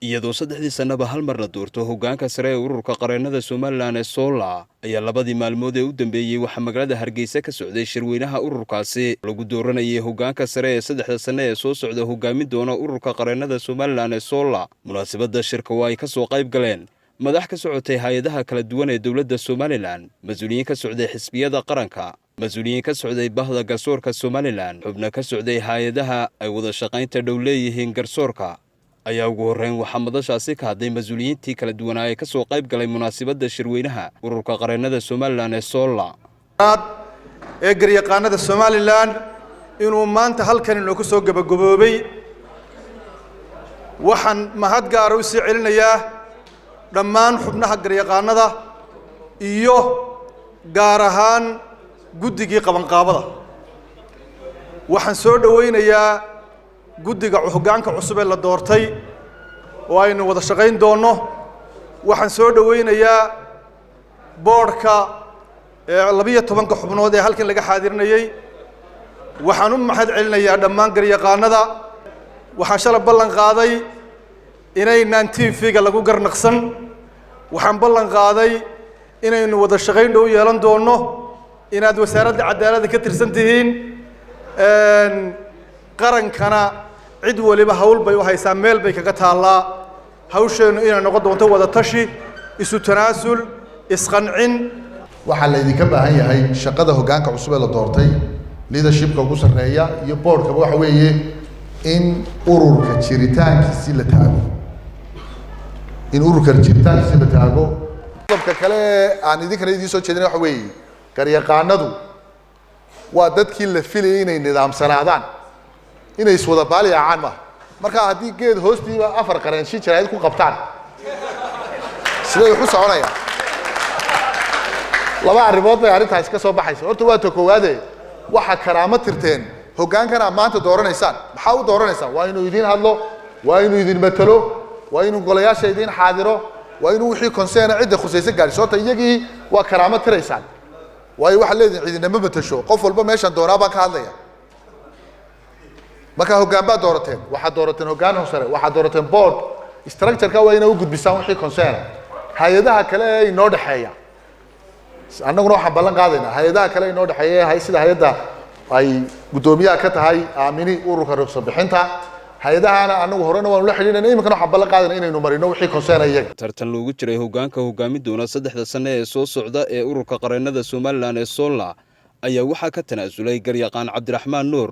iyadoo saddexdii sannaba hal mar la doorto hoggaanka sare ee ururka qareennada Somaliland ee Sola ayaa labadii maalmood ee u dambeeyay waxa magaalada Hargeysa ka socday shirweynaha ururkaasi lagu dooranayay hoggaanka sare ee saddexda sano ee soo socda hoggaamin doona ururka qareennada Somaliland ee Sola. Munaasabadda shirka waa ay ka soo qayb galeen madax ka socotay hay'adaha kala duwan ee dowladda Somaliland, mas'uuliyiin ka socday xisbiyada qaranka, mas'uuliyiin ka socday bahda garsoorka Somaliland, xubno ka socday hay'adaha ay wada shaqaynta dhow leeyihiin garsoorka. ayaa ugu horreyn waxaa madashaasi ka hadlay mas'uuliyiintii kala duwanaa ee ka soo qayb galay munaasabadda shirweynaha ururka qareennada Somaliland ee Sola. ee garyaqaanada Somaliland inuu maanta halkan inoo ku soo gabagaboobay waxaan mahad gaar ah u sii celinayaa dhammaan xubnaha garyaqaanada iyo gaar ahaan guddigii qabanqaabada. waxaan soo dhaweynayaa guddiga hoggaanka cusub ee la doortay oo aynu wada shaqayn doono. waxaan soo dhaweynayaa boardka 12 xubnood ee halkan laga xaadirnayay. waxaan u mahad celinayaa dhammaan garyaqaanada. waxaan shalay ballan qaaday inaynaan TV-ga lagu garnaqsan. waxaan ballan qaaday inaynu wada shaqayn dhow yeelan doono, inaad wasaaradda cadaaladda ka tirsan tihiin, qarankana cid waliba hawl bay u haysaa, meel bay kaga taallaa. hawsheenu inay noqon doonto wada tashi, isu tanaasul, isqancin. waxaa la idinka baahan yahay shaqada hoggaanka cusub ee la doortay, leadershipka ugu sarreeya iyo boardkaba waxa weeye in ururka jiritaankiisi la taago. qodobka kale aan idinkana idiin soo jeedinay waxa weeye garyaqaanadu waa dadkii la filayay inay nidaamsanaadaan, inay iswada baaliyaacaan maaha. marka haddii geed hoostiiba 4 qareenshi jaraa'id ku qabtaan sidee wuxuu soconayaa? laba arrimood bay arrintaas ka soo baxaysa. horta waa ta koowaade waxa karaamo tirteen hoggaankana maanta dooranaysaan. maxaa u dooranaysaan? waa inuu idin hadlo, waa inuu idin matalo, waa inuu golayaasha idin xaadiro, waa inuu wixii concern cidda khusaysa gaarsiiso. horta iyagii waa karaamo tiraysaan, waayo waxa leedin cidinama matasho, qof walba meeshan doonaa baan ka hadlaya. marka hoggaan baa doorateen, waxaad doorateen hoggaan sare, waxaad doorateen board. structure-ka waa inay u gudbisaan wixii concern hay-adaha kale ee inoo dhexeeya. annaguna waxaan ballan qaadaynaa hay-adaha kale inoo dhexeeya sida hay-adda ay guddoomiyaha ka tahay aamini ururka ruqsad bixinta. hay-adahana annagu horena waanu la xidhiidhnay, iminkana waxaan ballan qaadaynaa inaynu marino wixii concern iyaga. tartan loogu jiray hoggaanka hoggaamin doona saddexda sano ee soo socda ee ururka qareennada Somaliland ee Sola ayaa waxaa ka tanaasulay garyaqaan Cabdiraxmaan Nuur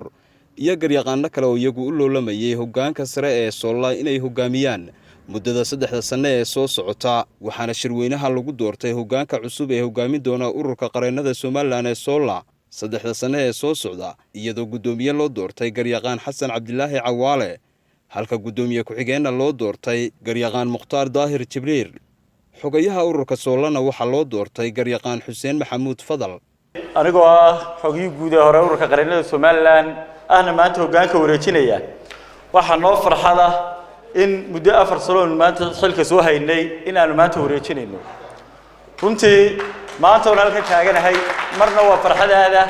iyo garyaqaano kale oo iyagu u loolamayay hoggaanka sare ee Sola inay hoggaamiyaan muddada saddexda sano ee soo socota. waxaana shirweynaha lagu doortay hoggaanka cusub ee hoggaamin doona ururka qareennada Somaliland ee Sola saddexda sano ee soo socda, iyadoo guddoomiye loo doortay garyaqaan Xasan Cabdilaahi Cawaale, halka guddoomiye ku-xigeenna loo doortay garyaqaan Mukhtaar Daahir Jibriil. xogayaha ururka Solana waxaa loo doortay garyaqaan Xuseen Maxamuud Fadal. anigoo ah xogii guud ee hore ururka qareennada Somaliland ahna maanta hoggaanka wareejinaya, waxaa noo farxada in muddo 4 sano maanta xilka soo haynay in aanu maanta wareejinayno. runtii maanta waan halka taaganahay, marna waa farxadaada,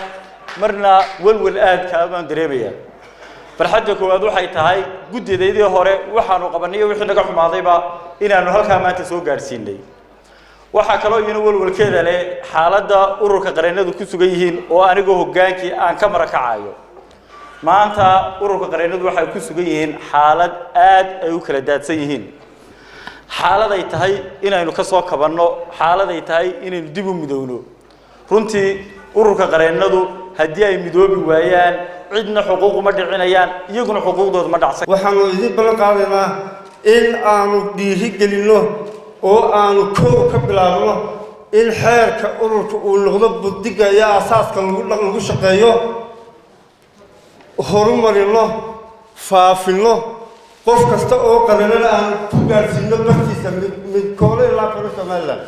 marna walwal aad ka baan dareemaya. farxadda koowaad waxay tahay guddideedii hore waxaanu qabanay wixii naga xumaadayba inaanu halka maanta soo gaarsiinay. waxaa kaloo iyana walwalkeeda leh xaaladda ururka qareennadu ku sugan yihiin oo anigoo hoggaankii aan ka marakacayo. maanta ururka qareennadu waxay ku sugan yihiin xaalad aad ay u kala daadsan yihiin. xaalad ay tahay inaynu ka soo kabanno, xaalad ay tahay inaynu dib u midowno. runtii ururka qareennadu haddii ay midoobi waayaan cidna xuquuq ma dhicinayaan, iyaguna xuquuqdooda ma dhacsan. waxaanu idin ballan qaadaynaa in aanu dhiiri gelinno oo aanu koow ka bilaabno in xeerka ururka uu noqdo buddiga iyo aasaaska lagu shaqeeyo, horumarino, faafino. qof kasta oo qareennada aan ku gaarsiino bartiisa mid koole ilaa kale Somaliland.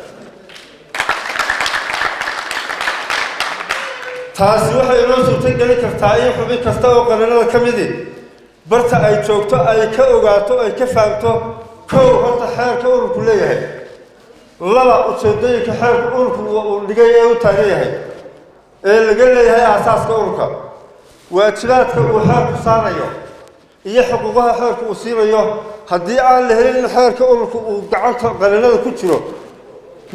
taasi waxay inoo suurtageli kartaa in xubin kasta oo qareennada ka midi barta ay joogto ay ka ogaato, ay ka fahamto kow horta xeerka ururku leeyahay, laba ujeedooyinka xeerka ururku uu dhigay ee u taagan yahay ee laga leeyahay aasaaska ururka, waajibaadka uu xeerku saarayo iyo xuquuqaha xeerku uu siinayo haddii aan la helin in xeerka ururka uu gacanta qaranada ku jiro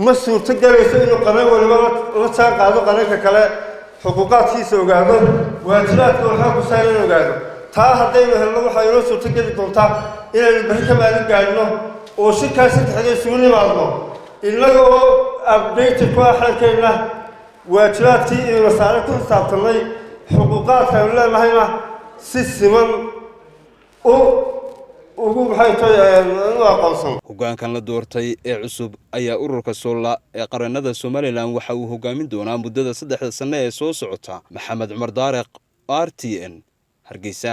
ma suurto galayso inuu qaran waliba la jaan qaado qaranka kale xuquuqaadkiisa ogaado waajibaadka waxaa ku saaran ogaado taa haddaynu helno waxaa inoo suurto geli doontaa inaynu berri ka maalin gaadhno oo shirkaas saddexda isugu nimaadno innaga oo updated ku ah xeerkeenna waajibaadkii iyo wasaare ku xisaabtanay xuquuqaadka aynu leenahayna si siman ugu maxay tahay u aqoonsan. Hoggaankan la doortay ee cusub ayaa ururka Solla ee qaranada Somaliland waxa uu hogaamin doonaa muddada 3 sano ee soo socota. Maxamed Cumar Daariq, RTN, Hargeysa.